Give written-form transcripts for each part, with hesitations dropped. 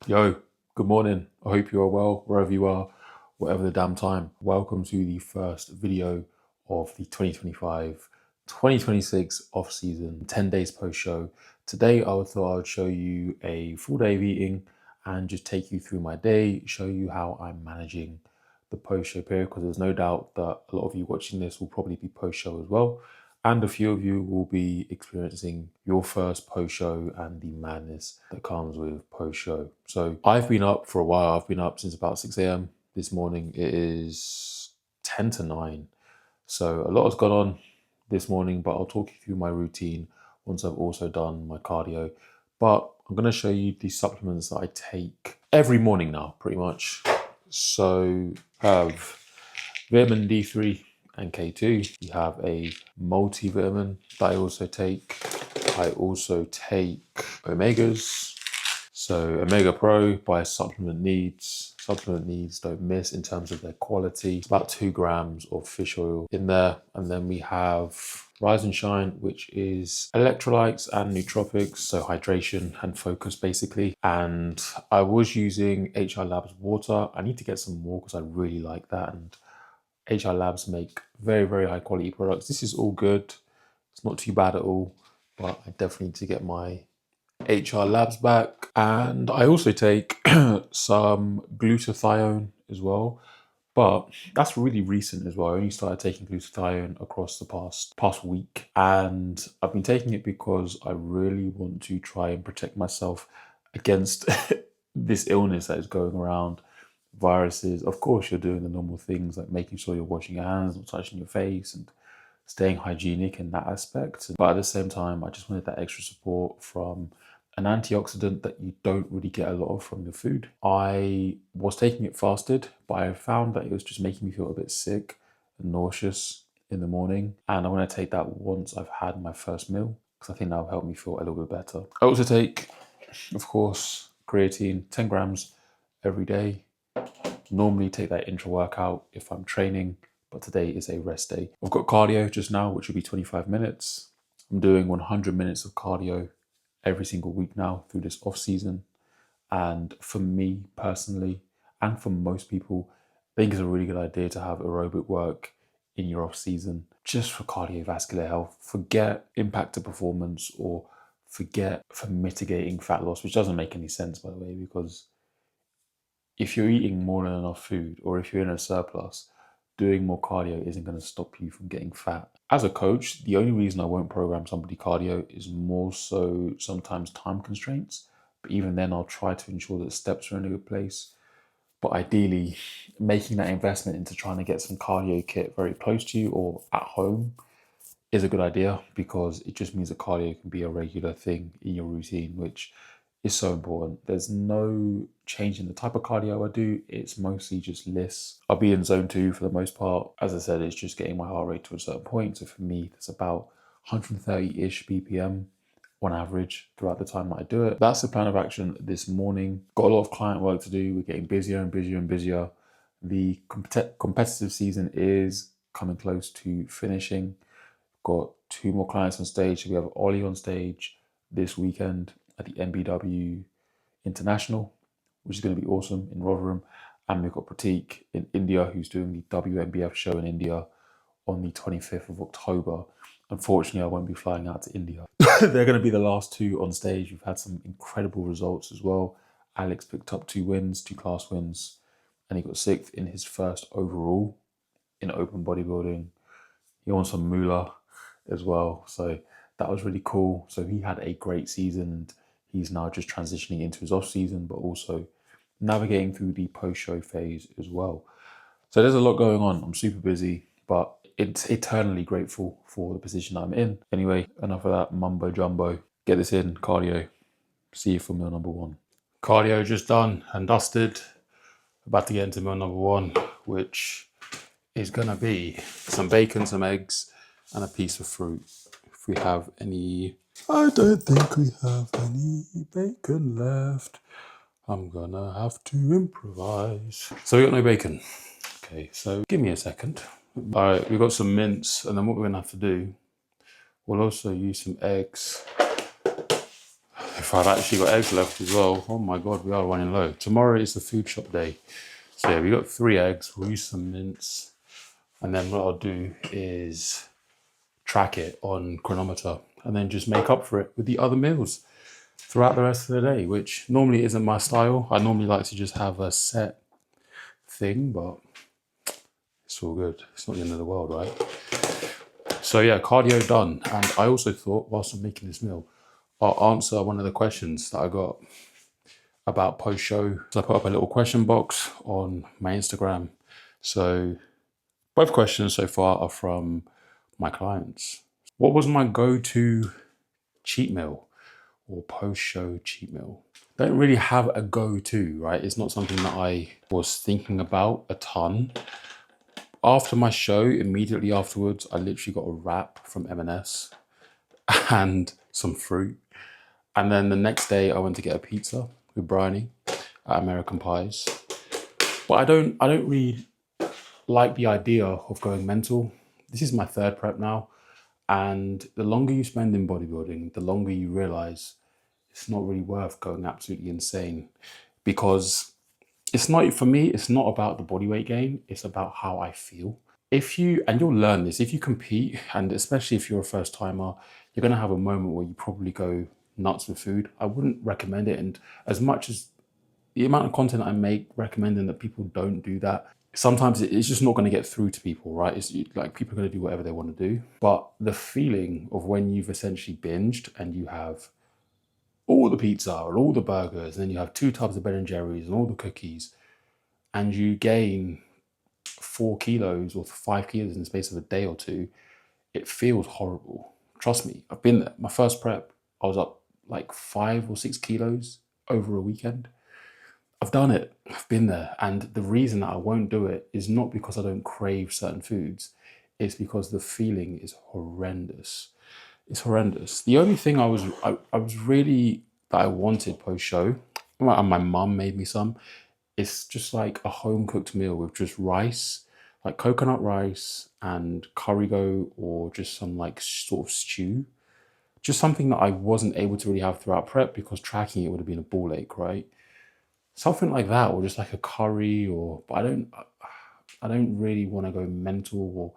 Yo, good morning. I hope you are well, wherever you are, whatever the damn time. Welcome to the first video of the 2025-2026 off-season, 10 days post-show. Today, thought I would show you a full day of eating and just take you through my day, show you how I'm managing the post-show period, because there's no doubt that a lot of you watching this will probably be post-show as well. And a few of you will be experiencing your first post-show and the madness that comes with post-show. So I've been up for a while. I've been up since about 6 a.m. this morning. It is 10 to 9. So a lot has gone on this morning, but I'll talk you through my routine once I've also done my cardio. But I'm going to show you the supplements that I take every morning now, pretty much. So I have vitamin D3 and K2. You have a multivitamin that I also take. I also take omegas. So Omega Pro by Supplement Needs. Supplement Needs don't miss in terms of their quality. It's about 2 grams of fish oil in there. And then we have Rise and Shine, which is electrolytes and nootropics, so hydration and focus basically. And I was using HR Labs water. I need to get some more because I really like that. And HR Labs make very, very high quality products. This is all good. It's not too bad at all, but I definitely need to get my HR Labs back. And I also take some glutathione as well, but that's really recent as well. I only started taking glutathione across the past week, and I've been taking it because I really want to try and protect myself against this illness that is going around. Viruses. Of course, you're doing the normal things like making sure you're washing your hands, not touching your face, and staying hygienic in that aspect. But at the same time, I just wanted that extra support from an antioxidant that you don't really get a lot of from your food. I was taking it fasted, but I found that it was just making me feel a bit sick and nauseous in the morning. And I want to take that once I've had my first meal, because I think that'll help me feel a little bit better. I also take, of course, creatine, 10 grams every day. Normally take that intra workout if I'm training, but today is a rest day. I've got cardio just now, which will be 25 minutes. I'm doing 100 minutes of cardio every single week now through this off season. And for me personally, and for most people, I think it's a really good idea to have aerobic work in your off season just for cardiovascular health. Forget impact to performance, or forget for mitigating fat loss, which doesn't make any sense, by the way, because if you're eating more than enough food, or if you're in a surplus, doing more cardio isn't going to stop you from getting fat. As a coach, the only reason I won't program somebody cardio is more so sometimes time constraints. But even then, I'll try to ensure that steps are in a good place. But ideally, making that investment into trying to get some cardio kit very close to you or at home is a good idea, because it just means that cardio can be a regular thing in your routine, which is so important. There's no change in the type of cardio I do. It's mostly just lists. I'll be in zone 2 for the most part. As I said, it's just getting my heart rate to a certain point. So for me, that's about 130-ish BPM on average throughout the time that I do it. That's the plan of action this morning. Got a lot of client work to do. We're getting busier and busier and busier. The competitive season is coming close to finishing. Got 2 more clients on stage. So we have Ollie on stage this weekend at the MBW International, which is going to be awesome in Rotherham. And we've got Pratik in India, who's doing the WMBF show in India on the 25th of October. Unfortunately, I won't be flying out to India. They're going to be the last 2 on stage. We've had some incredible results as well. Alex picked up 2 wins, 2 class wins, and he got 6th in his first overall in open bodybuilding. He won some moolah as well. So that was really cool. So he had a great season, and he's now just transitioning into his off season, but also navigating through the post-show phase as well. So there's a lot going on. I'm super busy, but it's eternally grateful for the position I'm in. Anyway, enough of that mumbo jumbo. Get this in, cardio. See you for meal number 1. Cardio just done and dusted. About to get into meal number 1, which is gonna be some bacon, some eggs, and a piece of fruit. If we have any, I don't think we have any bacon left. I'm gonna have to improvise. So we got no bacon. Okay, so give me a second. All right, we've got some mince, and then what we're gonna have to do, we'll also use some eggs if I've actually got eggs left as well. Oh my God, we are running low. Tomorrow is the food shop day. So yeah, we got 3 eggs. We'll use some mince. And then what I'll do is track it on chronometer and then just make up for it with the other meals throughout the rest of the day, which normally isn't my style. I normally like to just have a set thing, but it's all good. It's not the end of the world, right? So yeah, cardio done. And I also thought, whilst I'm making this meal, I'll answer one of the questions that I got about post-show. So I put up a little question box on my Instagram. So both questions so far are from my clients. What was my go-to cheat meal or post-show cheat meal? Don't really have a go-to, right? It's not something that I was thinking about a ton. After my show, immediately afterwards, I literally got a wrap from M&S and some fruit. And then the next day I went to get a pizza with Bryony at American Pies. But I don't really like the idea of going mental. This is my 3rd prep now. And the longer you spend in bodybuilding, the longer you realize it's not really worth going absolutely insane, because it's not, for me, it's not about the body weight gain. It's about how I feel. And you'll learn this, if you compete, and especially if you're a first timer, you're going to have a moment where you probably go nuts with food. I wouldn't recommend it. And as much as the amount of content I make recommending that people don't do that, sometimes it's just not going to get through to people, right? It's like people are going to do whatever they want to do. But the feeling of when you've essentially binged and you have all the pizza and all the burgers, and then you have 2 tubs of Ben and Jerry's and all the cookies, and you gain 4 kilos or 5 kilos in the space of a day or two, it feels horrible. Trust me, I've been there. My first prep, I was up like 5 or 6 kilos over a weekend. I've done it. I've been there. And the reason that I won't do it is not because I don't crave certain foods. It's because the feeling is horrendous. It's horrendous. The only thing I was really, that I wanted post-show, and my mum made me some, it's just like a home-cooked meal with just rice, like coconut rice and curry or just some like sort of stew. Just something that I wasn't able to really have throughout prep because tracking it would have been a ball ache, right? Something like that, or just like a curry, but I don't really want to go mental, or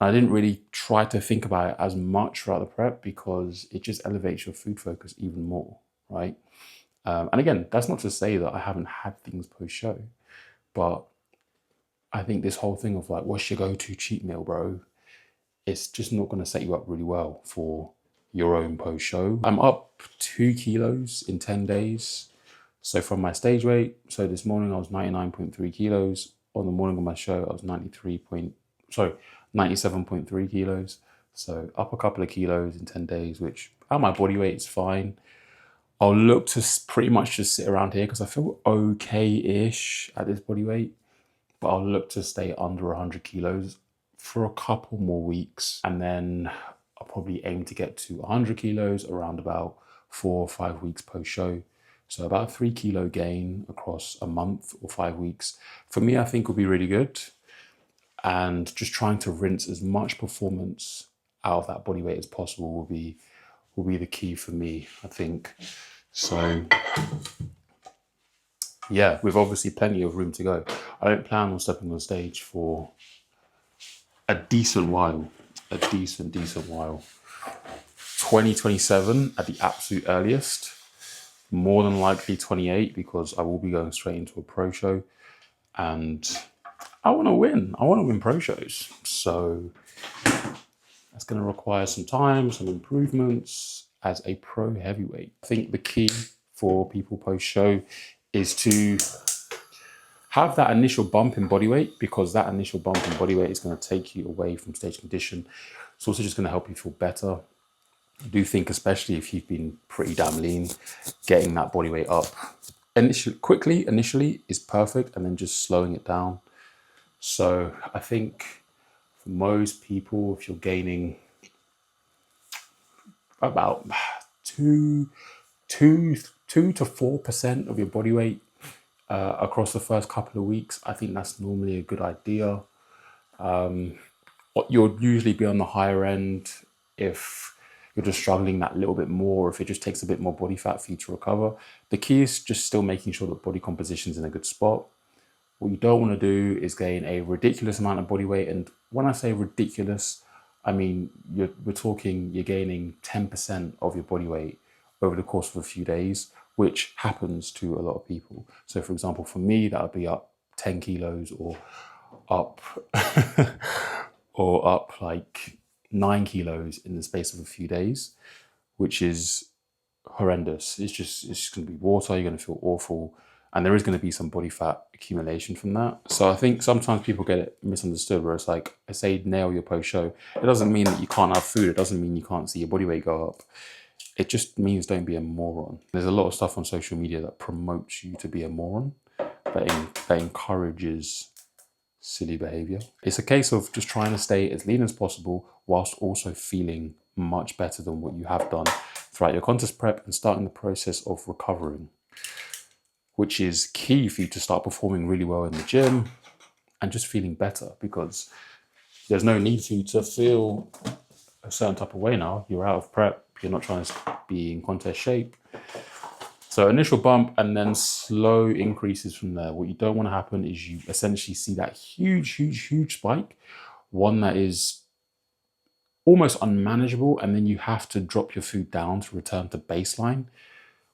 I didn't really try to think about it as much throughout the prep because it just elevates your food focus even more, right? And again, that's not to say that I haven't had things post-show, but I think this whole thing of like, what's your go-to cheat meal, bro? It's just not going to set you up really well for your own post-show. I'm up 2 kilos in 10 days. So from my stage weight, so this morning I was 99.3 kilos. On the morning of my show, I was 97.3 kilos. So up a couple of kilos in 10 days, which at my body weight is fine. I'll look to pretty much just sit around here because I feel okay-ish at this body weight, but I'll look to stay under 100 kilos for a couple more weeks. And then I'll probably aim to get to 100 kilos around about 4 or 5 weeks post-show. So about a 3 kilo gain across a month or 5 weeks. For me, I think will be really good. And just trying to rinse as much performance out of that body weight as possible will be the key for me, I think. So yeah, with obviously plenty of room to go. I don't plan on stepping on stage for a decent while, a decent while. 2027 at the absolute earliest, more than likely 28, because I will be going straight into a pro show and I want to win. I want to win pro shows. So that's going to require some time, some improvements as a pro heavyweight. I think the key for people post-show is to have that initial bump in body weight, because that initial bump in body weight is going to take you away from stage condition. It's also just going to help you feel better. I do think, especially if you've been pretty damn lean, getting that body weight up initially is perfect, and then just slowing it down. So I think for most people, if you're gaining about 2 to 4% of your body weight across the first couple of weeks, I think that's normally a good idea. You'll usually be on the higher end if you're just struggling that little bit more, or if it just takes a bit more body fat for you to recover. The key is just still making sure that body composition's in a good spot. What you don't want to do is gain a ridiculous amount of body weight. And when I say ridiculous, I mean, we're talking you're gaining 10% of your body weight over the course of a few days, which happens to a lot of people. So for example, for me, that would be up 10 kilos or up or up like 9 kilos in the space of a few days, which is horrendous. It's just going to be water. You're going to feel awful. And there is going to be some body fat accumulation from that. So I think sometimes people get it misunderstood, where it's like, I say nail your post-show. It doesn't mean that you can't have food. It doesn't mean you can't see your body weight go up. It just means don't be a moron. There's a lot of stuff on social media that promotes you to be a moron, that encourages silly behavior. It's a case of just trying to stay as lean as possible whilst also feeling much better than what you have done throughout your contest prep and starting the process of recovering, which is key for you to start performing really well in the gym and just feeling better, because there's no need for you to feel a certain type of way now. You're out of prep. You're not trying to be in contest shape. So initial bump and then slow increases from there. What you don't want to happen is you essentially see that huge spike, one that is almost unmanageable, and then you have to drop your food down to return to baseline,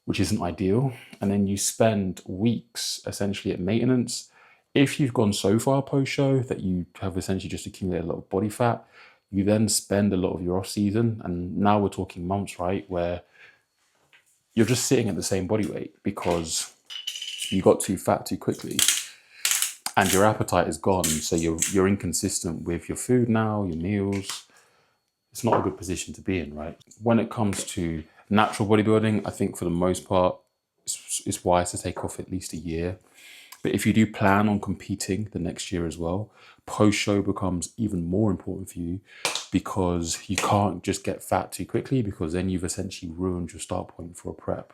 which isn't ideal. And then you spend weeks essentially at maintenance. If you've gone so far post-show that you have essentially just accumulated a lot of body fat, you then spend a lot of your off season, and now we're talking months, right, where you're just sitting at the same body weight because you got too fat too quickly and your appetite is gone. So you're inconsistent with your food now, your meals. It's not a good position to be in, right? When it comes to natural bodybuilding, I think for the most part, it's wise to take off at least a year. But if you do plan on competing the next year as well, post-show becomes even more important for you, because you can't just get fat too quickly, because then you've essentially ruined your start point for a prep.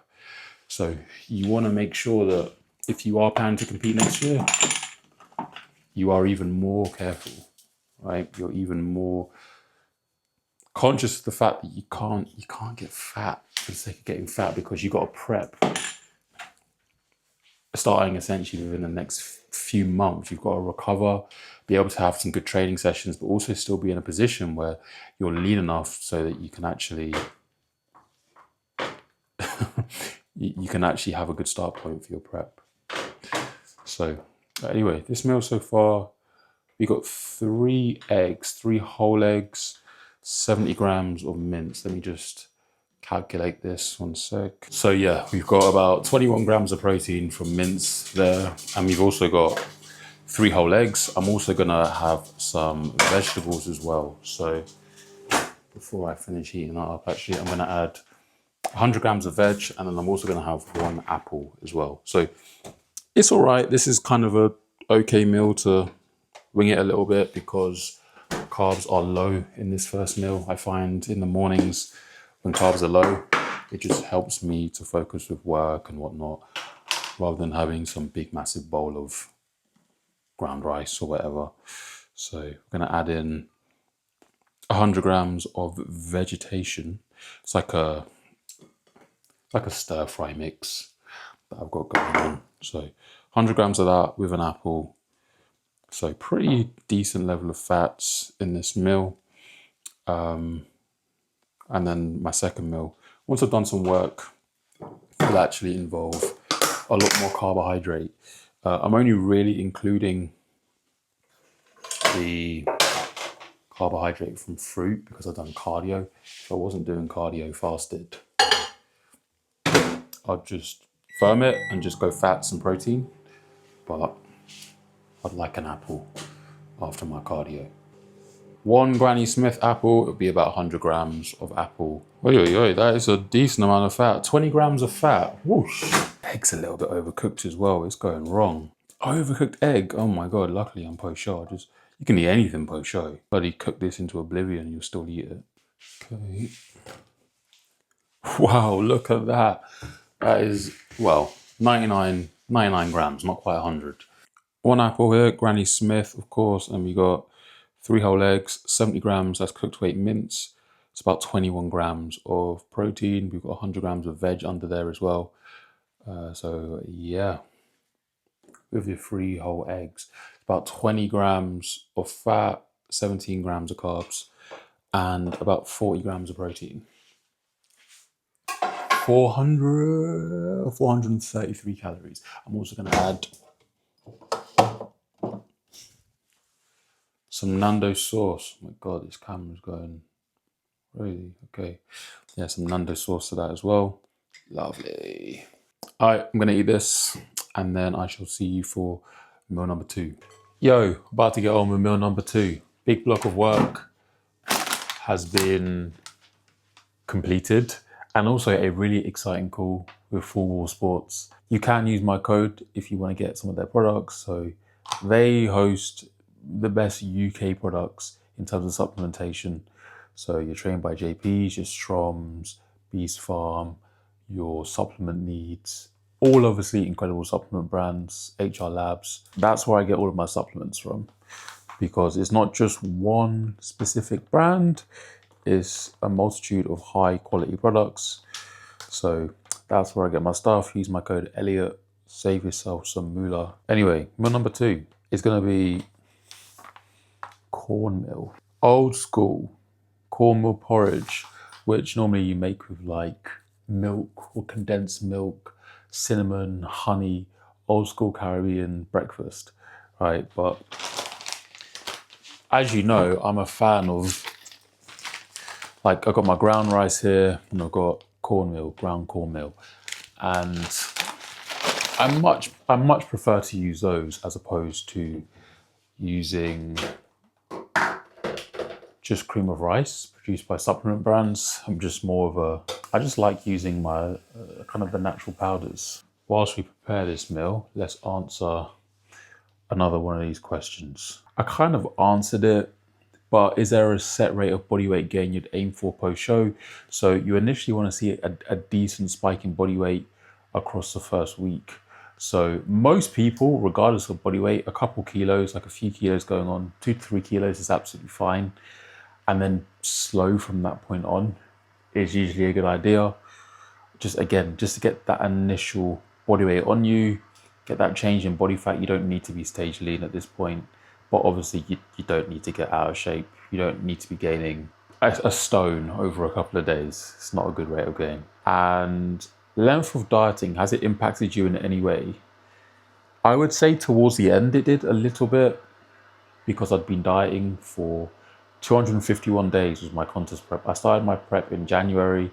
So you want to make sure that if you are planning to compete next year, you are even more careful, right? You're even more conscious of the fact that you can't get fat for the sake of getting fat, because you got to prep. Starting essentially within the next few months, you've got to recover, be able to have some good training sessions, but also still be in a position where you're lean enough so that you can actually you can actually have a good start point for your prep. So anyway, this meal so far, we got 3 eggs, 3 whole eggs, 70 grams of mince. Let me just calculate this 1 sec. So yeah, we've got about 21 grams of protein from mince there, and we've also got 3 whole eggs. I'm also gonna have some vegetables as well. So before I finish eating that up, actually, I'm gonna add 100 grams of veg, and then I'm also gonna have 1 apple as well. So it's all right. This is kind of a okay meal to wing it a little bit, because carbs are low in this first meal. I find in the mornings when carbs are low, it just helps me to focus with work and whatnot, rather than having some big massive bowl of ground rice or whatever. So we're gonna add in 100 grams of vegetation. It's like a stir fry mix that I've got going on. So 100 grams of that with an apple. So pretty decent level of fats in this meal. And then my second meal, once I've done some work, will actually involve a lot more carbohydrate. I'm only really including the carbohydrate from fruit because I've done cardio. If I wasn't doing cardio fasted, I'd just firm it and just go fats and protein. But I'd like an apple after my cardio. 1 Granny Smith apple, it would be about 100 grams of apple. Oi, that is a decent amount of fat. 20 grams of fat, whoosh. Egg's a little bit overcooked as well, it's going wrong. Overcooked egg, oh my God, luckily I'm post-show. You can eat anything post-show. Bloody cook this into oblivion, you'll still eat it. Okay. Wow, look at that. That is, well, 99 grams, not quite 100. 1 apple here, Granny Smith, of course, and we got 3 whole eggs, 70 grams, that's cooked weight mince. It's about 21 grams of protein. We've got 100 grams of veg under there as well. So yeah, with your 3 whole eggs, about 20 grams of fat, 17 grams of carbs, and about 40 grams of protein. 433 calories. I'm also going to add some Nando sauce. Oh my God, this camera's going crazy. Okay. Yeah, some Nando sauce to that as well. Lovely. All right, I'm going to eat this and then I shall see you for meal number 2. Yo, about to get on with meal number 2. Big block of work has been completed, and also a really exciting call with Full Wall Sports. You can use my code if you want to get some of their products. So they host the best UK products in terms of supplementation. So you're trained by JPs, your Stroms, Beast Farm, your supplement needs, all obviously incredible supplement brands, HR Labs. That's where I get all of my supplements from, because it's not just one specific brand, it's a multitude of high quality products. So that's where I get my stuff. Use my code Elliot, save yourself some moolah. Anyway, meal number 2 is going to be cornmeal. Old school cornmeal porridge, which normally you make with like milk or condensed milk, cinnamon, honey, old school Caribbean breakfast, right? But as you know, I'm a fan of, like, I've got my ground rice here and I've got cornmeal, ground cornmeal, and I much prefer to use those as opposed to using just cream of rice produced by supplement brands. I'm just more of a, I just like using my kind of the natural powders. Whilst we prepare this meal, let's answer another one of these questions. I kind of answered it, but is there a set rate of body weight gain you'd aim for post-show? So you initially want to see a decent spike in body weight across the first week. So most people, regardless of body weight, a couple kilos, like a few kilos going on, 2 to 3 kilos is absolutely fine. And then slow from that point on is usually a good idea. Just again, just to get that initial body weight on you, get that change in body fat. You don't need to be stage lean at this point, but obviously you don't need to get out of shape. You don't need to be gaining a stone over a couple of days. It's not a good rate of gain. And length of dieting, has it impacted you in any way? I would say towards the end it did a little bit, because I'd been dieting for 251 days was my contest prep. I started my prep in January,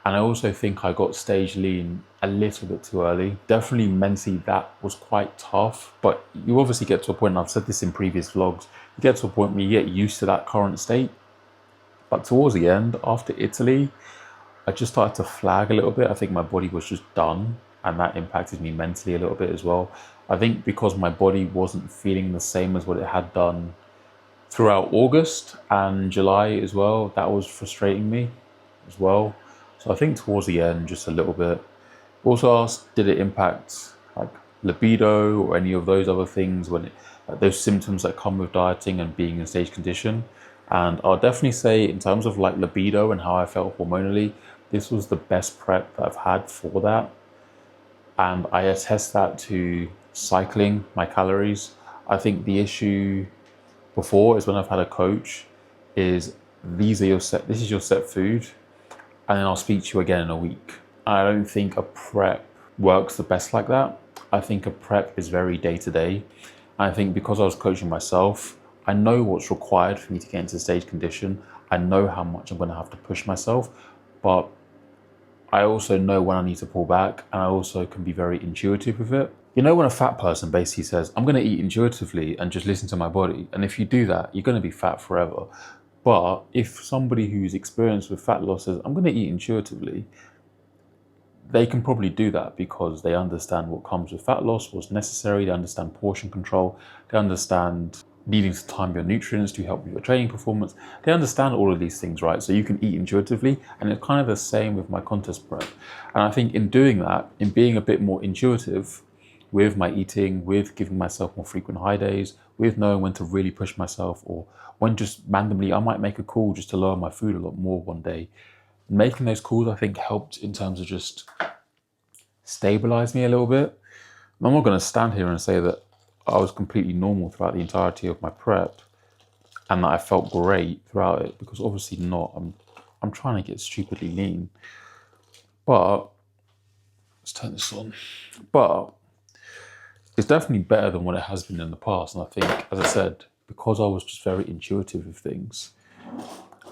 and I also think I got stage lean a little bit too early. Definitely mentally that was quite tough, but you obviously get to a point, and I've said this in previous vlogs, you get to a point where you get used to that current state. But towards the end, after Italy, I just started to flag a little bit. I think my body was just done, and that impacted me mentally a little bit as well. I think because my body wasn't feeling the same as what it had done throughout August and July as well, that was frustrating me as well. So I think towards the end, just a little bit. Also asked, did it impact like libido or any of those other things, when like those symptoms that come with dieting and being in stage condition? And I'll definitely say, in terms of like libido and how I felt hormonally, this was the best prep that I've had for that. And I attest that to cycling my calories. I think the issue before is when I've had a coach is this is your set food, and then I'll speak to you again in a week. I don't think a prep works the best like that. I think a prep is very day to day. I think because I was coaching myself, I know what's required for me to get into stage condition. I know how much I'm going to have to push myself, but I also know when I need to pull back, and I also can be very intuitive with it. You know, when a fat person basically says, I'm going to eat intuitively and just listen to my body. And if you do that, you're going to be fat forever. But if somebody who's experienced with fat loss says, I'm going to eat intuitively, they can probably do that because they understand what comes with fat loss, what's necessary. They understand portion control. They understand needing to time your nutrients to help with your training performance. They understand all of these things, right? So you can eat intuitively, and it's kind of the same with my contest prep. And I think in doing that, in being a bit more intuitive with my eating, with giving myself more frequent high days, with knowing when to really push myself, or when just randomly I might make a call just to lower my food a lot more one day. Making those calls, I think, helped in terms of just stabilize me a little bit. I'm not going to stand here and say that I was completely normal throughout the entirety of my prep and that I felt great throughout it, because obviously not. I'm trying to get stupidly lean. But let's turn this on. But it's definitely better than what it has been in the past. And I think, as I said, because I was just very intuitive with things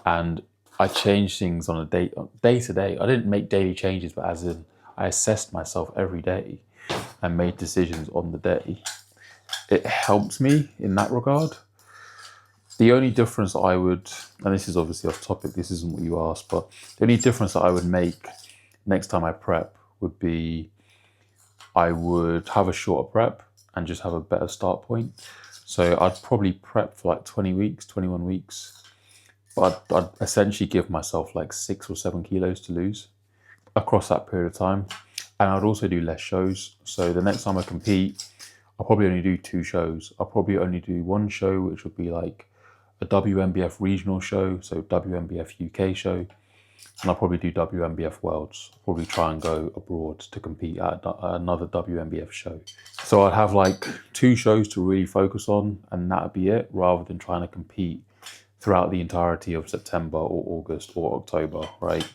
and I changed things on a day to day. I didn't make daily changes, but as in I assessed myself every day and made decisions on the day. It helps me in that regard. The only difference I would, and this is obviously off topic, this isn't what you asked, but the only difference that I would make next time I prep would be I would have a shorter prep and just have a better start point. So I'd probably prep for like 20 weeks, 21 weeks, but I'd essentially give myself like 6 or 7 kilos to lose across that period of time. And I'd also do less shows. So the next time I compete, I'll probably only do 2 shows. I'll probably only do 1 show, which would be like a WMBF regional show, so WMBF UK show, and I'll probably do WMBF Worlds. I'll probably try and go abroad to compete at another WMBF show. So I'd have like 2 shows to really focus on, and that'd be it, rather than trying to compete throughout the entirety of September or August or October, right?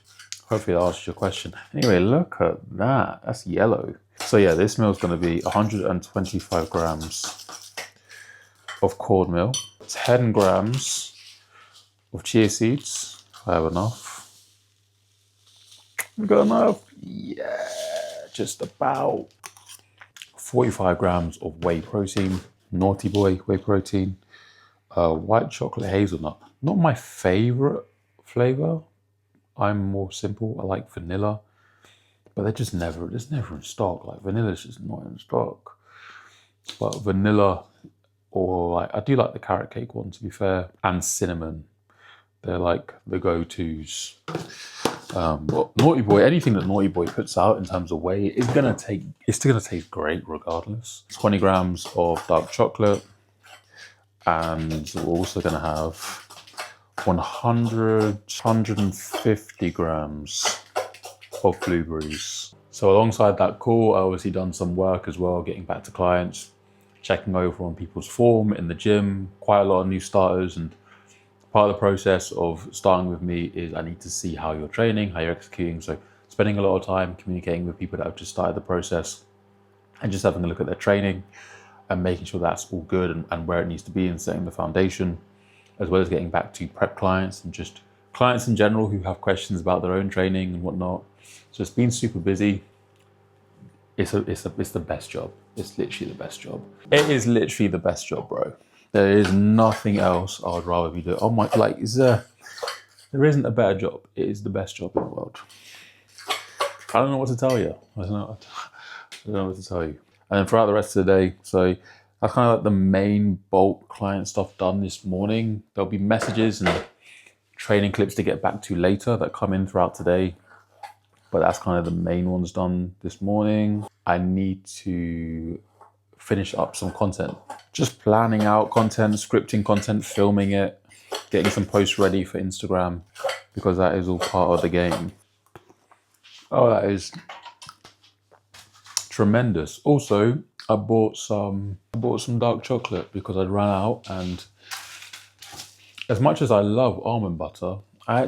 Hopefully that answers your question. Anyway, look at that. That's yellow. So yeah, this meal is going to be 125 grams of cornmeal, 10 grams of chia seeds. I have enough. We got enough? Yeah, just about. 45 grams of whey protein, Naughty Boy whey protein, white chocolate hazelnut. Not my favorite flavor. I'm more simple. I like vanilla, but it's never in stock. Like vanilla's just not in stock. But vanilla, or like, I do like the carrot cake one, to be fair, and cinnamon. They're like the go-tos. But Naughty Boy, anything that Naughty Boy puts out in terms of whey is it's still gonna taste great regardless. 20 grams of dark chocolate, and we're also gonna have 150 grams of blueberries. So alongside that call, I obviously done some work as well, getting back to clients, checking over on people's form in the gym, quite a lot of new starters. And part of the process of starting with me is I need to see how you're training, how you're executing. So spending a lot of time communicating with people that have just started the process and just having a look at their training and making sure that's all good and where it needs to be, and setting the foundation, as well as getting back to prep clients and just clients in general who have questions about their own training and whatnot. So it's been super busy. It's the best job. It's literally the best job. It is literally the best job, bro. There is nothing else I would rather be doing. Oh my, like, there isn't a better job. It is the best job in the world. I don't know what to tell you. I don't know what to tell you. And then throughout the rest of the day, so that's kind of like the main bulk client stuff done this morning. There'll be messages and training clips to get back to later that come in throughout today, but that's kind of the main ones done this morning. I need to finish up some content. Just planning out content, scripting content, filming it, getting some posts ready for Instagram, because that is all part of the game. Oh, that is tremendous. Also, I bought some dark chocolate because I'd run out, and as much as I love almond butter, I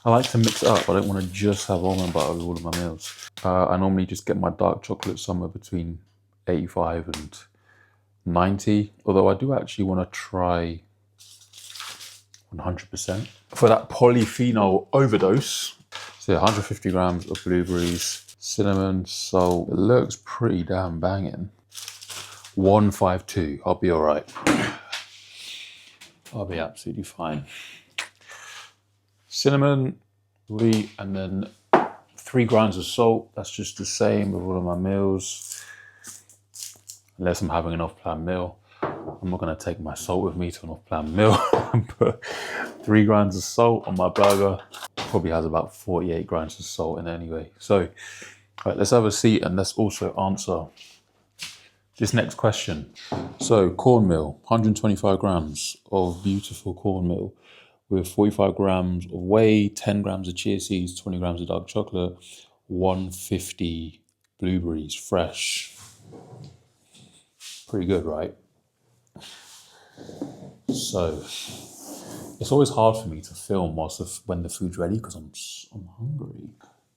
like to mix it up. I don't want to just have almond butter with all of my meals. I normally just get my dark chocolate somewhere between 85 and 90, although I do actually want to try 100% for that polyphenol overdose. So 150 grams of blueberries, cinnamon, salt. It looks pretty damn banging. 152, I'll be all right. I'll be absolutely fine. Cinnamon, wheat, and then 3 grains of salt. That's just the same with all of my meals. Unless I'm having an off-plan meal. I'm not gonna take my salt with me to an off-plan meal and put 3 grains of salt on my burger. Probably has about 48 grains of salt in it anyway. So, all right, let's have a seat and let's also answer This next question. So cornmeal, 125 grams of beautiful cornmeal with 45 grams of whey, 10 grams of chia seeds, 20 grams of dark chocolate, 150 blueberries, fresh. Pretty good, right? So it's always hard for me to film when the food's ready because I'm hungry.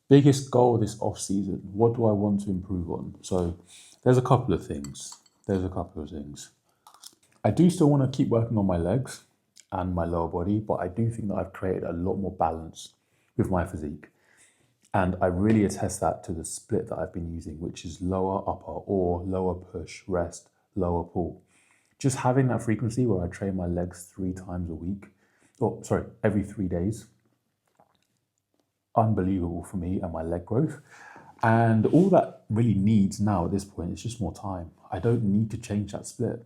Biggest goal this off season. What do I want to improve on? So there's a couple of things. I do still want to keep working on my legs and my lower body, but I do think that I've created a lot more balance with my physique. And I really attest that to the split that I've been using, which is lower upper or lower push, rest, lower pull. Just having that frequency where I train my legs 3 times a week, every 3 days, unbelievable for me and my leg growth. And all that really needs now at this point is just more time. I don't need to change that split,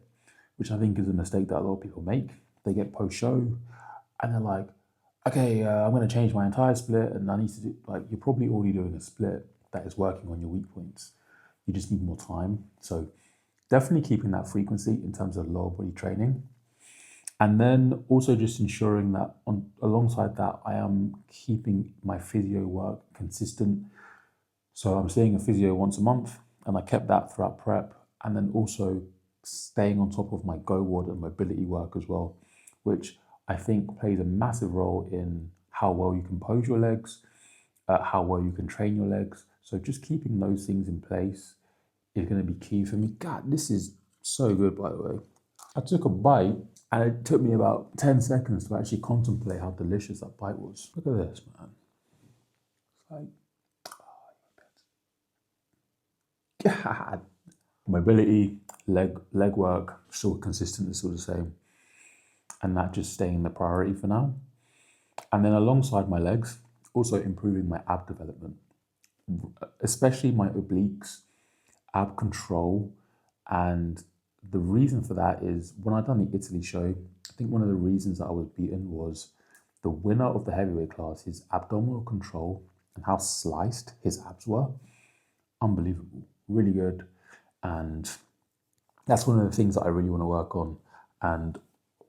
which I think is a mistake that a lot of people make. They get post-show and they're like, okay, I'm going to change my entire split and I need to do, like, you're probably already doing a split that is working on your weak points. You just need more time. So definitely keeping that frequency in terms of lower body training. And then also just ensuring that alongside that, I am keeping my physio work consistent. So I'm seeing a physio once a month and I kept that throughout prep. And then also staying on top of my go ward and mobility work as well, which I think plays a massive role in how well you can pose your legs, how well you can train your legs. So just keeping those things in place is going to be key for me. God, this is so good, by the way. I took a bite and it took me about 10 seconds to actually contemplate how delicious that bite was. Look at this, man. It's like, God. Mobility, leg work, still consistent, is still the same. And that just staying the priority for now. And then alongside my legs, also improving my ab development, especially my obliques, ab control. And the reason for that is when I done the Italy show, I think one of the reasons that I was beaten was the winner of the heavyweight class, his abdominal control and how sliced his abs were. Unbelievable, really good. And that's one of the things that I really want to work on. And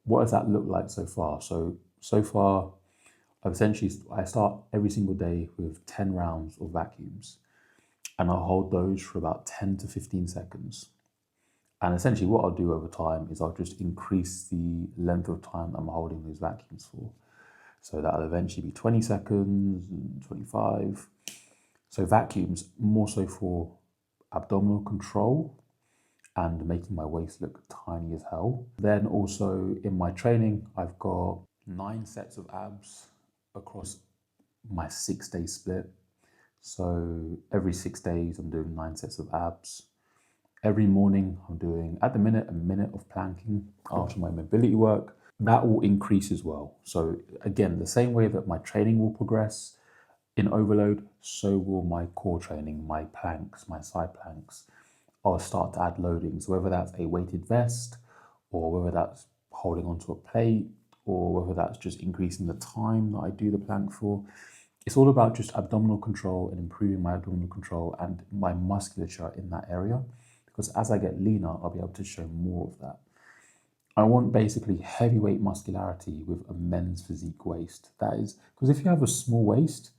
what does that look like so far? So far, I start every single day with 10 rounds of vacuums and I'll hold those for about 10 to 15 seconds. And essentially what I'll do over time is I'll just increase the length of time I'm holding those vacuums for. So that'll eventually be 20 seconds and 25. So vacuums more so for abdominal control and making my waist look tiny as hell. Then also in my training, I've got 9 sets of abs across my 6-day split. So every 6 days, I'm doing 9 sets of abs. Every morning, I'm doing, at the minute, a minute of planking after my mobility work. That will increase as well. So again, the same way that my training will progress in overload, so will my core training, my planks, my side planks. I'll start to add loading. So whether that's a weighted vest or whether that's holding onto a plate or whether that's just increasing the time that I do the plank for, it's all about just abdominal control and improving my abdominal control and my musculature in that area. Because as I get leaner, I'll be able to show more of that. I want basically heavyweight muscularity with a men's physique waist. That is, because if you have a small waist,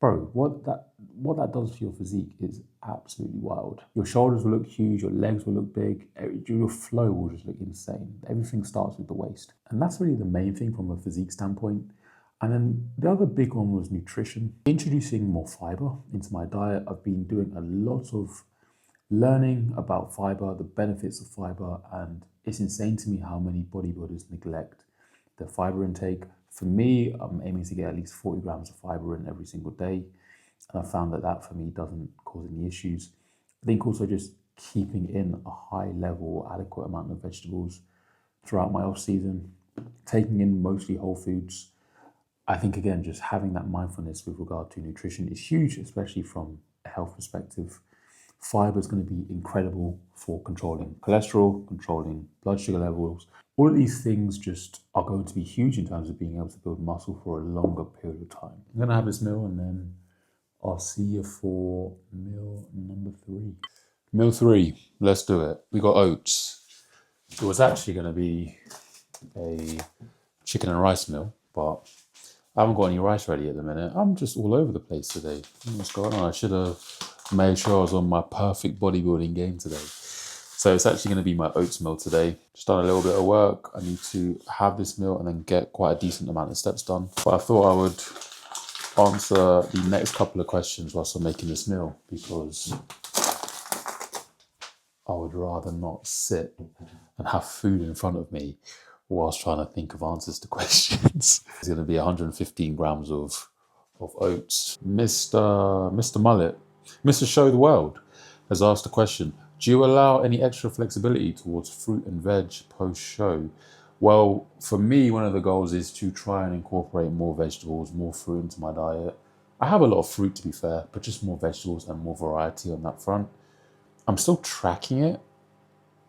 bro, what that does for your physique is absolutely wild. Your shoulders will look huge, your legs will look big, your flow will just look insane. Everything starts with the waist. And that's really the main thing from a physique standpoint. And then the other big one was nutrition. Introducing more fiber into my diet. I've been doing a lot of learning about fiber, the benefits of fiber, and it's insane to me how many bodybuilders neglect their fiber intake. For me, I'm aiming to get at least 40 grams of fiber in every single day. And I found that for me doesn't cause any issues. I think also just keeping in a high level, adequate amount of vegetables throughout my off season, taking in mostly whole foods. I think again, just having that mindfulness with regard to nutrition is huge, especially from a health perspective. Fiber is going to be incredible for controlling cholesterol, controlling blood sugar levels. All of these things just are going to be huge in terms of being able to build muscle for a longer period of time. I'm going to have this meal and then I'll see you for meal number 3. Meal three, let's do it. We got oats. It was actually going to be a chicken and rice meal, but I haven't got any rice ready at the minute. I'm just all over the place today. What's going on? I should have made sure I was on my perfect bodybuilding game today. So it's actually going to be my oats meal today. Just done a little bit of work. I need to have this meal and then get quite a decent amount of steps done. But I thought I would answer the next couple of questions whilst I'm making this meal, because I would rather not sit and have food in front of me whilst trying to think of answers to questions. It's going to be 115 grams of oats. Mr. Mullet, Mr. Show the World, has asked a question. Do you allow any extra flexibility towards fruit and veg post-show? Well, for me, one of the goals is to try and incorporate more vegetables, more fruit into my diet. I have a lot of fruit, to be fair, but just more vegetables and more variety on that front. I'm still tracking it.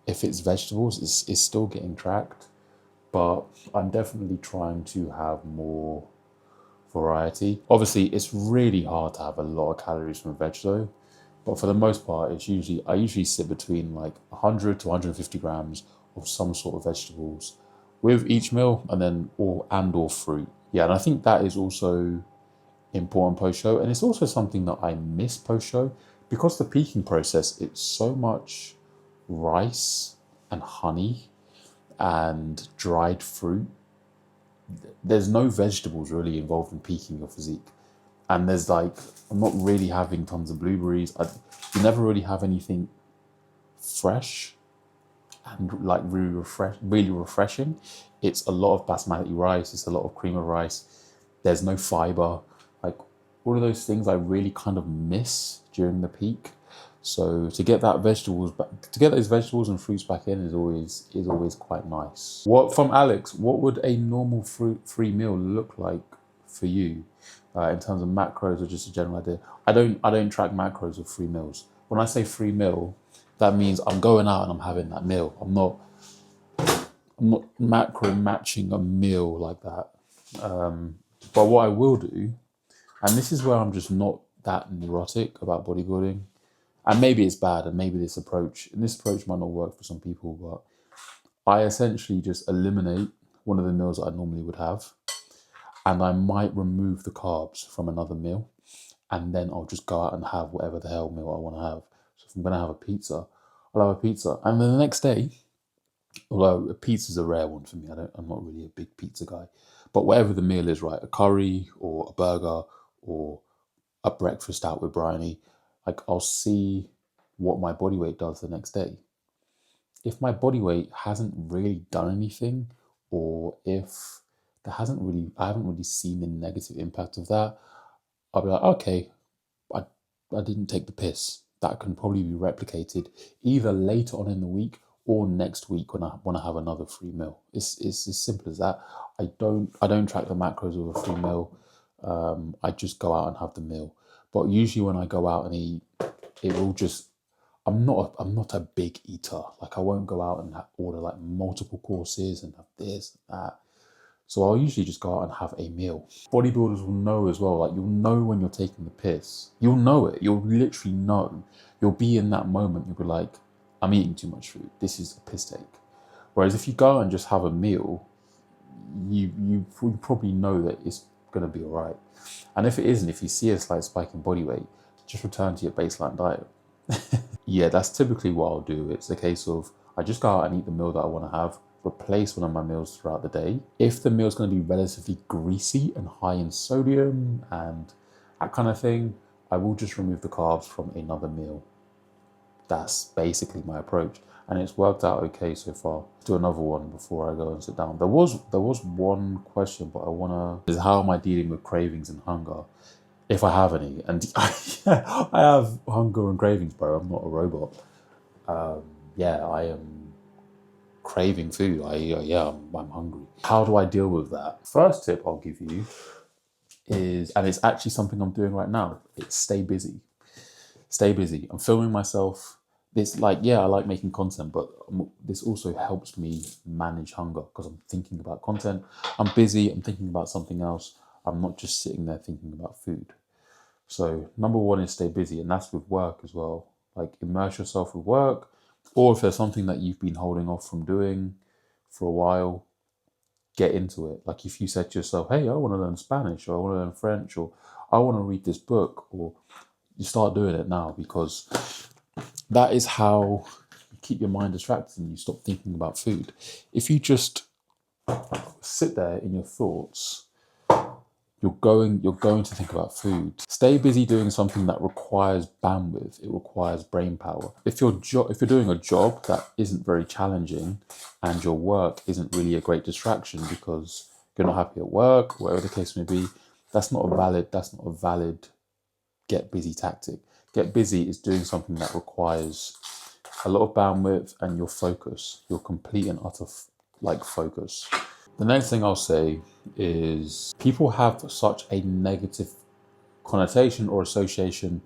If it's vegetables, it's still getting tracked, but I'm definitely trying to have more variety. Obviously, it's really hard to have a lot of calories from veg though, but for the most part, I usually sit between like 100 to 150 grams of some sort of vegetables with each meal, and then or fruit. Yeah, and I think that is also important post-show, and it's also something that I miss post-show because the peaking process, it's so much rice and honey and dried fruit. There's no vegetables really involved in peaking your physique, and there's like, I'm not really having tons of blueberries. You never really have anything fresh and like really refreshing. It's a lot of basmati rice, it's a lot of cream of rice. There's no fiber. Like, all of those things I really kind of miss during the peak. So to get those vegetables and fruits back in is always quite nice. From Alex, what would a normal fruit-free meal look like for you, in terms of macros or just a general idea? I don't track macros of free meals. When I say free meal, that means I'm going out and I'm having that meal. I'm not macro matching a meal like that. But what I will do, and this is where I'm just not that neurotic about bodybuilding, and maybe it's bad, and maybe this approach might not work for some people, but I essentially just eliminate one of the meals that I normally would have, and I might remove the carbs from another meal, and then I'll just go out and have whatever the hell meal I want to have. So if I'm going to have a pizza, I'll have a pizza. And then the next day, although a pizza's a rare one for me, I'm not really a big pizza guy, but whatever the meal is, right, a curry or a burger or a breakfast out with brownie, like, I'll see what my body weight does the next day. If my body weight hasn't really done anything, or if I haven't really seen the negative impact of that, I'll be like, okay, I didn't take the piss. That can probably be replicated either later on in the week or next week when I want to have another free meal. It's as simple as that. I don't track the macros of a free meal. I just go out and have the meal. But usually when I go out and eat, it will just, I'm not a big eater. Like, I won't go out and order like multiple courses and have this and that. So I'll usually just go out and have a meal. Bodybuilders will know as well, like, you'll know when you're taking the piss. You'll know it. You'll literally know. You'll be in that moment. You'll be like, I'm eating too much food. This is a piss take. Whereas if you go and just have a meal, you probably know that it's going to be all right. And if it isn't, if you see a slight spike in body weight, just return to your baseline diet. Yeah, that's typically what I'll do. It's a case of, I just go out and eat the meal that I want to have, replace one of my meals throughout the day. If the meal is going to be relatively greasy and high in sodium and that kind of thing, I will just remove the carbs from another meal. That's basically my approach, and it's worked out okay so far. Do another one before I go and sit down. There was one question, but is how am I dealing with cravings and hunger, if I have any? And I have hunger and cravings, bro. I'm not a robot. Yeah, I am craving food. I'm hungry. How do I deal with that? First tip I'll give you is, and it's actually something I'm doing right now, it's stay busy. Stay busy. I'm filming myself. This, like, yeah, I like making content, but this also helps me manage hunger because I'm thinking about content. I'm busy. I'm thinking about something else. I'm not just sitting there thinking about food. So number one is stay busy, and that's with work as well. Like immerse yourself with work, or if there's something that you've been holding off from doing for a while, get into it. Like if you said to yourself, hey, I want to learn Spanish, or I want to learn French, or I want to read this book, or you start doing it now, because that is how you keep your mind distracted and you stop thinking about food. If you just sit there in your thoughts, you're going to think about food. Stay busy doing something that requires bandwidth. It requires brain power. If you're doing a job that isn't very challenging, and your work isn't really a great distraction because you're not happy at work, whatever the case may be, that's not a valid get busy tactic. Get busy is doing something that requires a lot of bandwidth and your focus, your complete and utter focus. The next thing I'll say is people have such a negative connotation or association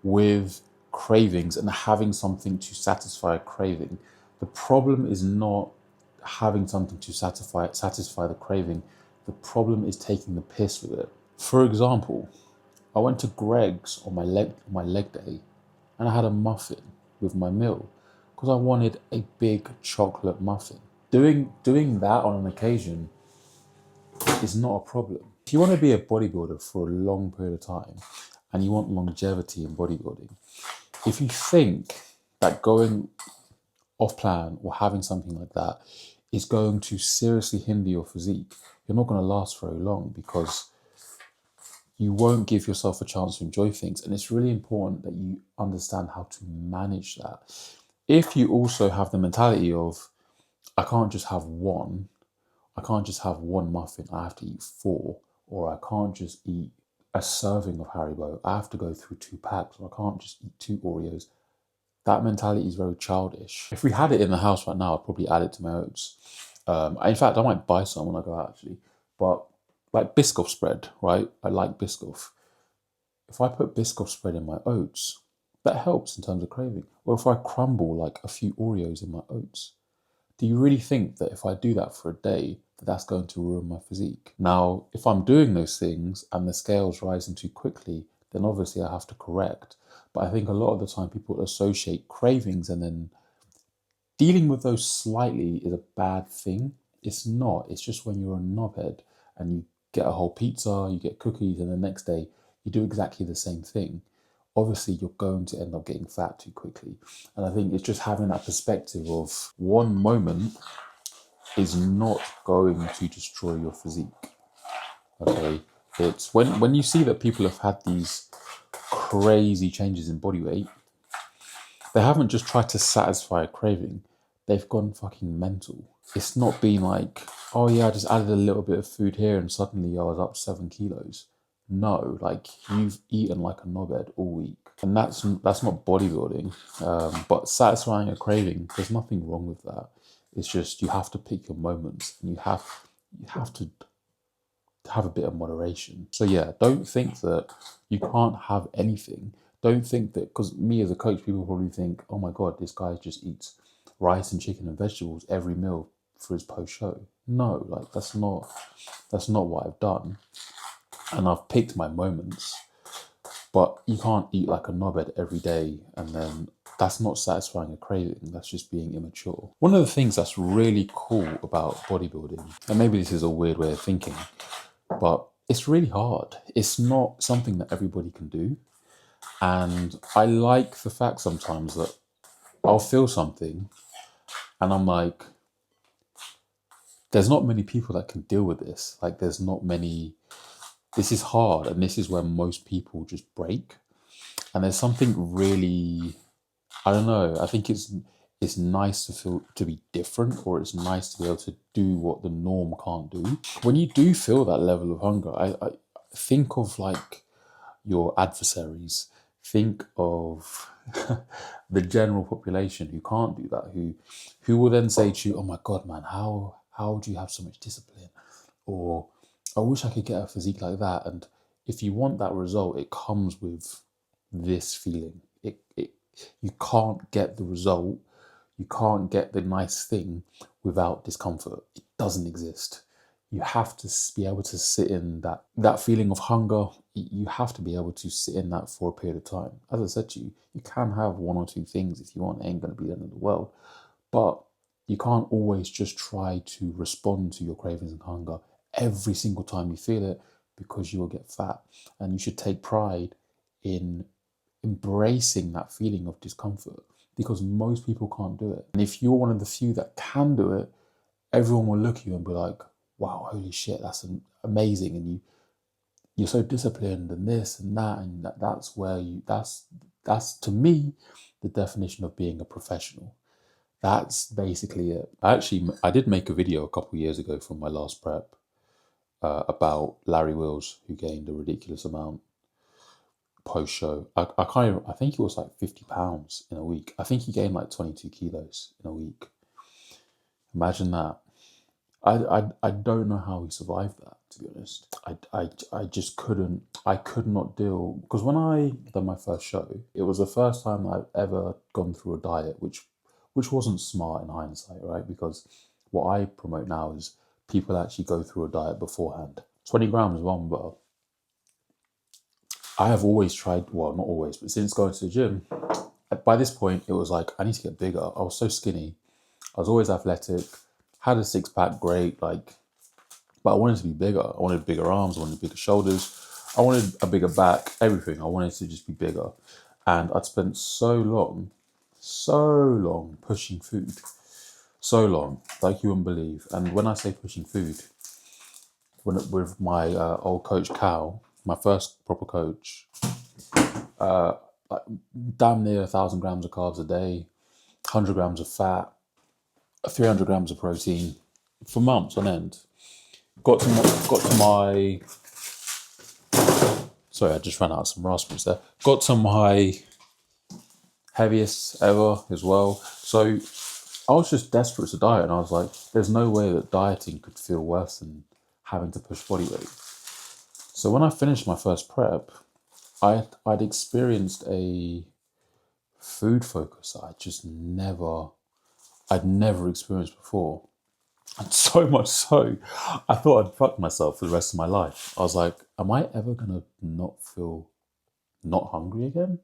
with cravings and having something to satisfy a craving. The problem is not having something to satisfy the craving. The problem is taking the piss with it. For example, I went to Greg's on my leg day, and I had a muffin with my meal because I wanted a big chocolate muffin. Doing that on an occasion is not a problem. If you want to be a bodybuilder for a long period of time and you want longevity in bodybuilding, if you think that going off plan or having something like that is going to seriously hinder your physique, you're not going to last very long, because you won't give yourself a chance to enjoy things. And it's really important that you understand how to manage that. If you also have the mentality of, I can't just have one muffin, I have to eat four, or I can't just eat a serving of Haribo, I have to go through 2 packs, or I can't just eat 2 Oreos. That mentality is very childish. If we had it in the house right now, I'd probably add it to my oats. In fact, I might buy some when I go out actually. But like Biscoff spread, right? I like Biscoff. If I put Biscoff spread in my oats, that helps in terms of craving. Or if I crumble like a few Oreos in my oats, do you really think that if I do that for a day, that that's going to ruin my physique? Now, if I'm doing those things and the scale's rising too quickly, then obviously I have to correct. But I think a lot of the time people associate cravings, and then dealing with those slightly is a bad thing. It's not. It's just when you're a knobhead and you get a whole pizza, you get cookies, and the next day you do exactly the same thing. Obviously, you're going to end up getting fat too quickly. And I think it's just having that perspective of one moment is not going to destroy your physique. Okay? It's when you see that people have had these crazy changes in body weight, they haven't just tried to satisfy a craving, they've gone fucking mental. It's not been like, oh yeah, I just added a little bit of food here and suddenly I was up 7 kilos. No, like you've eaten like a knobhead all week. And that's not bodybuilding. But satisfying a craving, there's nothing wrong with that. It's just you have to pick your moments, and you have to have a bit of moderation. So yeah, don't think that you can't have anything. Don't think that, because me as a coach, people probably think, oh my God, this guy just eats rice and chicken and vegetables every meal for his post show. No, like that's not what I've done. And I've picked my moments, but you can't eat like a knobhead every day, and then that's not satisfying a craving. That's just being immature. One of the things that's really cool about bodybuilding, and maybe this is a weird way of thinking, but it's really hard. It's not something that everybody can do. And I like the fact sometimes that I'll feel something and I'm like, there's not many people that can deal with this. Like there's not many, this is hard, and this is where most people just break. And there's something really, I don't know, I think it's nice to feel to be different, or it's nice to be able to do what the norm can't do. When you do feel that level of hunger, I think of like your adversaries. Think of the general population who can't do that, who will then say to you, oh my God, man, how do you have so much discipline? Or I wish I could get a physique like that. And if you want that result, it comes with this feeling. You can't get the result, you can't get the nice thing without discomfort. It doesn't exist. you have to be able to sit in that feeling of hunger. You have to be able to sit in that for a period of time. As I said to you, you can have one or two things if you want. It ain't going to be the end of the world. But you can't always just try to respond to your cravings and hunger every single time you feel it, because you will get fat. And you should take pride in embracing that feeling of discomfort, because most people can't do it. And if you're one of the few that can do it, everyone will look at you and be like, wow, holy shit, that's amazing. And you're so disciplined and this and that. And that's where that's to me, the definition of being a professional. That's basically it. I did make a video a couple of years ago from my last prep about Larry Wills, who gained a ridiculous amount post show. I think it was like 50 pounds in a week. I think he gained like 22 kilos in a week. Imagine that. I don't know how he survived that, to be honest. I just couldn't. I could not deal, because when I done my first show, it was the first time I've ever gone through a diet, which wasn't smart in hindsight, right? Because what I promote now is people actually go through a diet beforehand. 20 grams one, but I have always tried, well, not always, but since going to the gym, by this point, it was like, I need to get bigger. I was so skinny. I was always athletic, had a six pack, great, like, but I wanted to be bigger. I wanted bigger arms, I wanted bigger shoulders, I wanted a bigger back, everything. I wanted to just be bigger. And I'd spent so long pushing food. So long, like you wouldn't believe. And when I say pushing food, with my old coach Cal, my first proper coach, like damn near 1,000 grams of carbs a day, 100 grams of fat, 300 grams of protein for months on end. Got to my sorry, I just ran out of some raspberries there. Got to my heaviest ever as well. So I was just desperate to diet, and I was like, there's no way that dieting could feel worse than having to push body weight. So when I finished my first prep, I'd experienced a food focus that I'd never experienced before. And so much so, I thought I'd fuck myself for the rest of my life. I was like, am I ever gonna not feel not hungry again?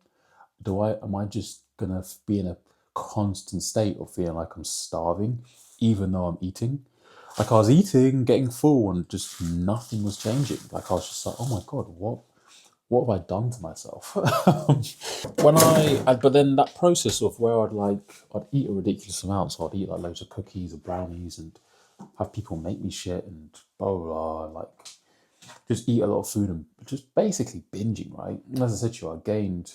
Am I just gonna be in a constant state of feeling like I'm starving, even though I'm eating? Like, I was eating, getting full, and just nothing was changing. Like, I was just like, oh my God, what have I done to myself? But then that process of where I'd eat a ridiculous amount. So I'd eat like loads of cookies or brownies and have people make me shit and blah, blah, blah, and like just eat a lot of food and just basically binging, right? And as I said to you, I gained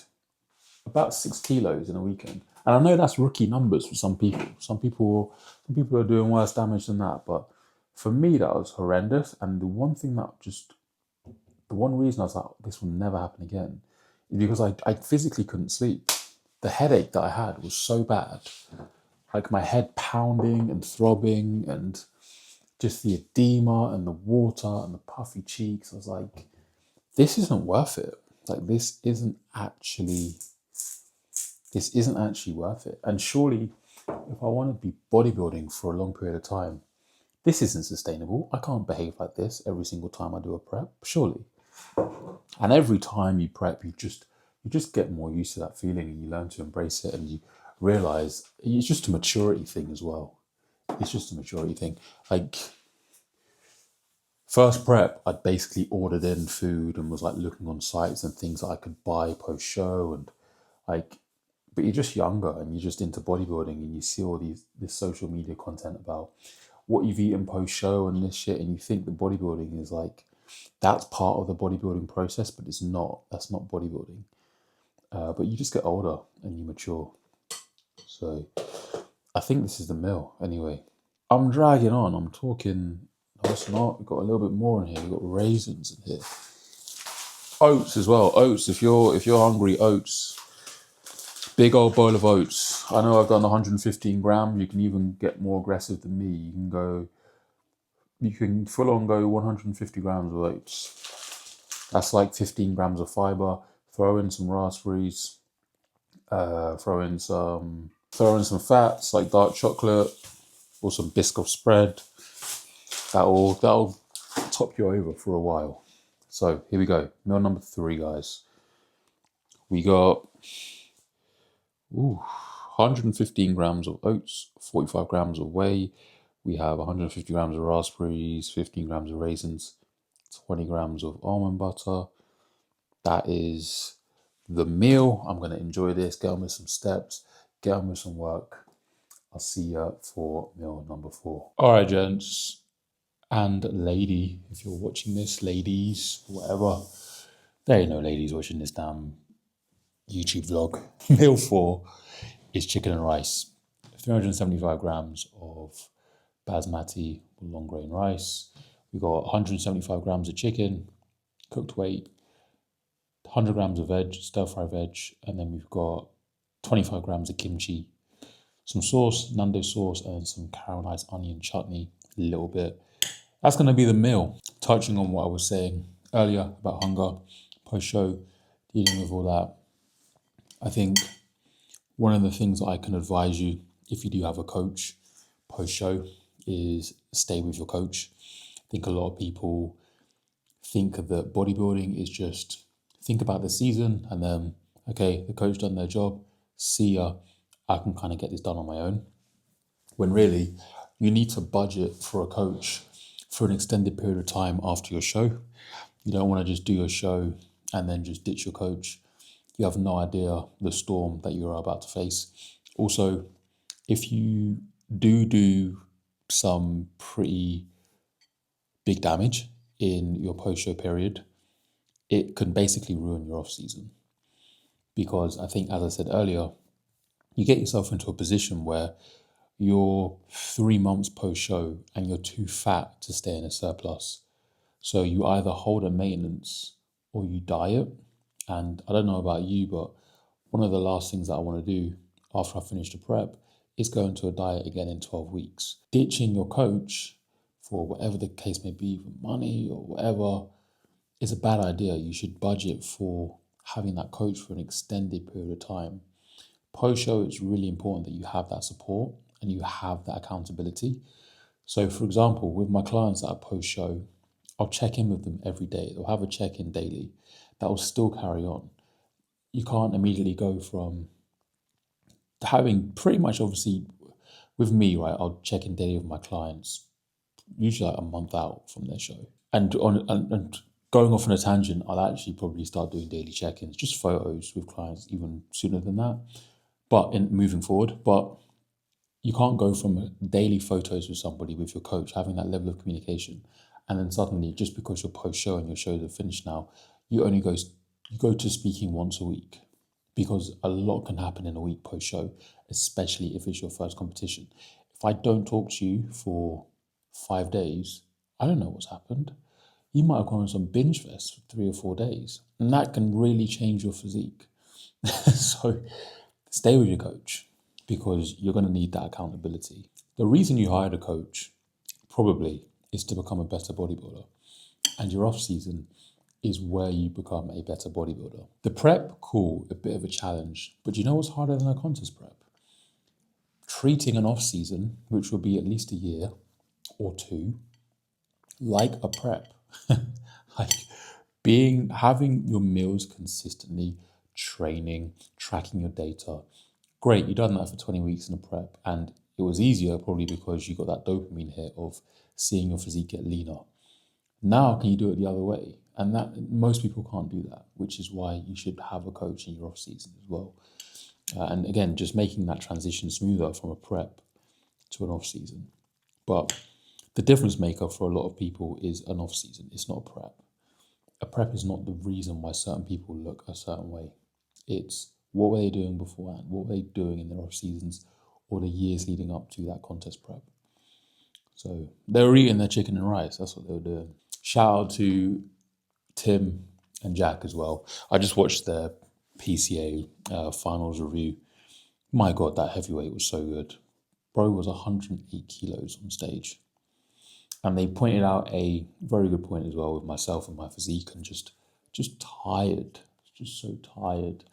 about 6 kilos in a weekend. And I know that's rookie numbers for some people. Some people are doing worse damage than that. But for me, that was horrendous. And the one reason I was like, this will never happen again, is because I physically couldn't sleep. The headache that I had was so bad. Like my head pounding and throbbing, and just the edema and the water and the puffy cheeks. I was like, this isn't worth it. Like, this isn't actually worth it. And surely, if I want to be bodybuilding for a long period of time, this isn't sustainable. I can't behave like this every single time I do a prep, surely. And every time you prep, you just get more used to that feeling, and you learn to embrace it, and you realize it's just a maturity thing as well. It's just a maturity thing. Like, first prep, I'd basically ordered in food and was like looking on sites and things that I could buy post show, and like, but you're just younger and you're just into bodybuilding, and you see all this social media content about what you've eaten post show and this shit, and you think that bodybuilding is like, that's part of the bodybuilding process, but it's not. That's not bodybuilding. But you just get older and you mature. So I think this is the meal anyway. I'm dragging on. I'm talking. No, it's not. We've got a little bit more in here. We've got raisins in here. Oats as well. Oats. If you're hungry, oats. Big old bowl of oats. I know I've done 115 grams. You can even get more aggressive than me. You can full on go 150 grams of oats. That's like 15 grams of fiber. Throw in some raspberries. Throw in some fats like dark chocolate or some Biscoff spread. That'll top you over for a while. So here we go. Meal number 3, guys. We got 115 grams of oats, 45 grams of whey. We have 150 grams of raspberries, 15 grams of raisins, 20 grams of almond butter. That is the meal. I'm going to enjoy this, get on with some steps, get on with some work. I'll see you for meal number 4. All right, gents and lady, if you're watching this, ladies, whatever. There ain't no ladies watching this damn YouTube vlog. Meal 4 is chicken and rice. 375 grams of basmati long grain rice. We got 175 grams of chicken, cooked weight, 100 grams of veg, stir fry veg, and then we've got 25 grams of kimchi, some sauce, Nando sauce, and some caramelized onion chutney, a little bit. That's going to be the meal. Touching on what I was saying earlier about hunger, post-show, dealing with all that. I think one of the things that I can advise you, if you do have a coach post-show, is stay with your coach. I think a lot of people think that bodybuilding is just think about the season and then, okay, the coach done their job, see ya, I can kind of get this done on my own. When really, you need to budget for a coach for an extended period of time after your show. You don't want to just do your show and then just ditch your coach. You have no idea the storm that you're about to face. Also, if you do some pretty big damage in your post-show period, it can basically ruin your off-season. Because I think, as I said earlier, you get yourself into a position where you're 3 months post-show and you're too fat to stay in a surplus. So you either hold a maintenance or you diet. And I don't know about you, but one of the last things that I want to do after I finish the prep is go into a diet again in 12 weeks. Ditching your coach for whatever the case may be, for money or whatever, is a bad idea. You should budget for having that coach for an extended period of time. Post-show, it's really important that you have that support and you have that accountability. So for example, with my clients that are post-show, I'll check in with them every day. They'll have a check-in daily. That will still carry on. You can't immediately go from having pretty much, obviously, with me, right, I'll check in daily with my clients, usually like a month out from their show. And going off on a tangent, I'll actually probably start doing daily check-ins, just photos with clients even sooner than that, but in moving forward. But you can't go from daily photos with somebody, with your coach, having that level of communication, and then suddenly, just because you're post-show and your shows are finished now, you go to speaking once a week, because a lot can happen in a week post-show, especially if it's your first competition. If I don't talk to you for 5 days, I don't know what's happened. You might have gone on some binge fest for 3 or 4 days, and that can really change your physique. So stay with your coach, because you're going to need that accountability. The reason you hired a coach probably is to become a better bodybuilder, and your off-season is where you become a better bodybuilder. The prep, cool, a bit of a challenge, but you know what's harder than a contest prep? Treating an off-season, which will be at least a year or 2, like a prep. Like having your meals consistently, training, tracking your data. Great, you've done that for 20 weeks in a prep, and it was easier probably because you got that dopamine hit of seeing your physique get leaner. Now, can you do it the other way? And that most people can't do that, which is why you should have a coach in your off season as well. And again, just making that transition smoother from a prep to an off season. But the difference maker for a lot of people is an off season. It's not a prep. A prep is not the reason why certain people look a certain way. It's what were they doing beforehand? What were they doing in their off seasons or the years leading up to that contest prep? So they were eating their chicken and rice. That's what they were doing. Shout out to Tim and Jack as well. I just watched their PCA finals review. My God, that heavyweight was so good. Bro was 108 kilos on stage. And they pointed out a very good point as well with myself and my physique, and just tired, just so tired.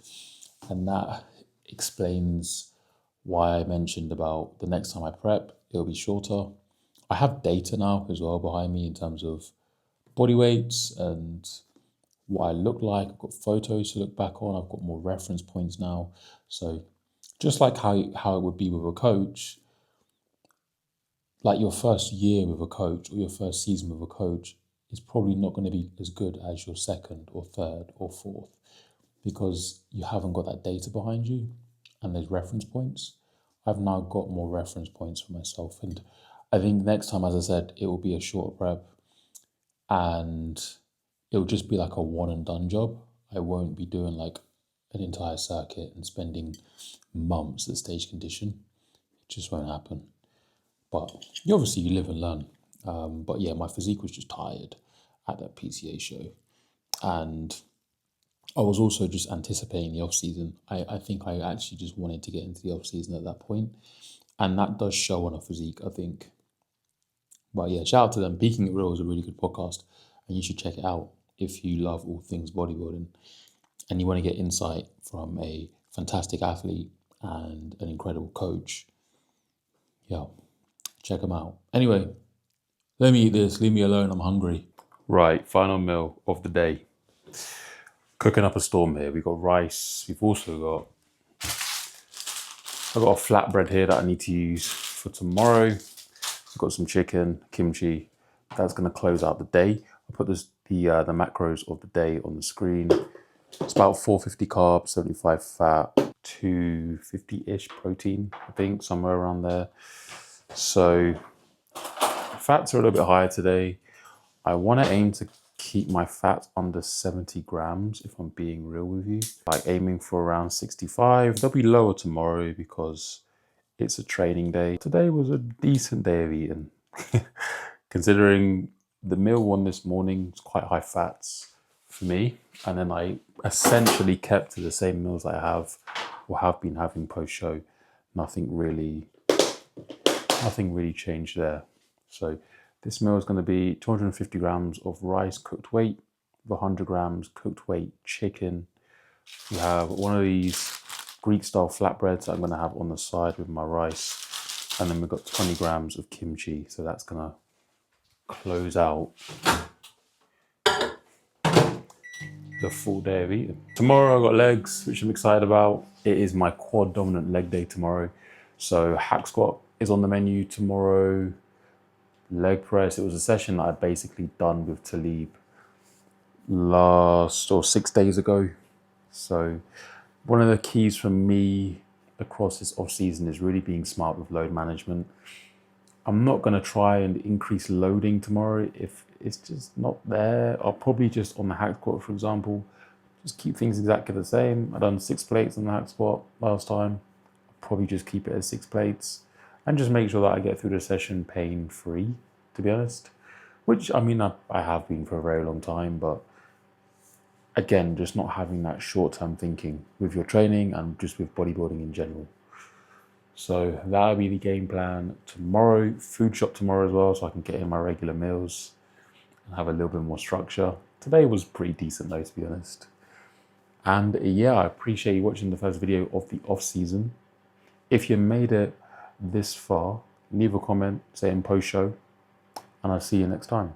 And that explains why I mentioned about the next time I prep, it'll be shorter. I have data now as well behind me in terms of body weights and what I look like. I've got photos to look back on. I've got more reference points now. So just like how it would be with a coach, like your first year with a coach or your first season with a coach is probably not going to be as good as your second or third or fourth, because you haven't got that data behind you and there's reference points. I've now got more reference points for myself, and I think next time, as I said, it will be a shorter prep and it'll just be like a one and done job. I won't be doing like an entire circuit and spending months at stage condition. It just won't happen. But you obviously you live and learn. But yeah, my physique was just tired at that PCA show. And I was also just anticipating the off season. I think I actually just wanted to get into the off season at that point. And that does show on a physique, I think. But yeah, shout out to them. Peaking It Real is a really good podcast, and you should check it out if you love all things bodybuilding and you want to get insight from a fantastic athlete and an incredible coach. Yeah, check them out. Anyway, let me eat this. Leave me alone. I'm hungry. Right, final meal of the day. Cooking up a storm here. We've got rice. We've also I've got a flatbread here that I need to use for tomorrow. I've got some chicken, kimchi. That's going to close out the day. I'll put the macros of the day on the screen. It's about 450 carbs, 75 fat, 250-ish protein, I think, somewhere around there. So fats are a little bit higher today. I want to aim to keep my fat under 70 grams, if I'm being real with you. Like aiming for around 65. They'll be lower tomorrow because it's a training day. Today was a decent day of eating. Considering the meal one this morning was quite high fats for me. And then I essentially kept to the same meals I have or have been having post-show. Nothing really changed there. So this meal is going to be 250 grams of rice cooked weight, 100 grams cooked weight chicken. We have one of these Greek style flatbreads that I'm going to have on the side with my rice. And then we've got 20 grams of kimchi. So that's going to close out the full day of eating. Tomorrow I've got legs, which I'm excited about. It is my quad dominant leg day tomorrow. So hack squat is on the menu tomorrow. Leg press, it was a session that I'd basically done with Talib 6 days ago. So one of the keys for me across this off season is really being smart with load management. I'm not going to try and increase loading tomorrow if it's just not there. I'll probably just, on the hack squat, for example, just keep things exactly the same. I've done 6 plates on the hack squat last time. I'll probably just keep it as 6 plates and just make sure that I get through the session pain-free, to be honest. Which, I mean, I have been for a very long time, but again, just not having that short-term thinking with your training and just with bodybuilding in general. So that'll be the game plan tomorrow. Food shop tomorrow as well, so I can get in my regular meals and have a little bit more structure. Today was pretty decent though, to be honest. And yeah, I appreciate you watching the first video of the off season. If you made it this far, leave a comment saying post show, and I'll see you next time.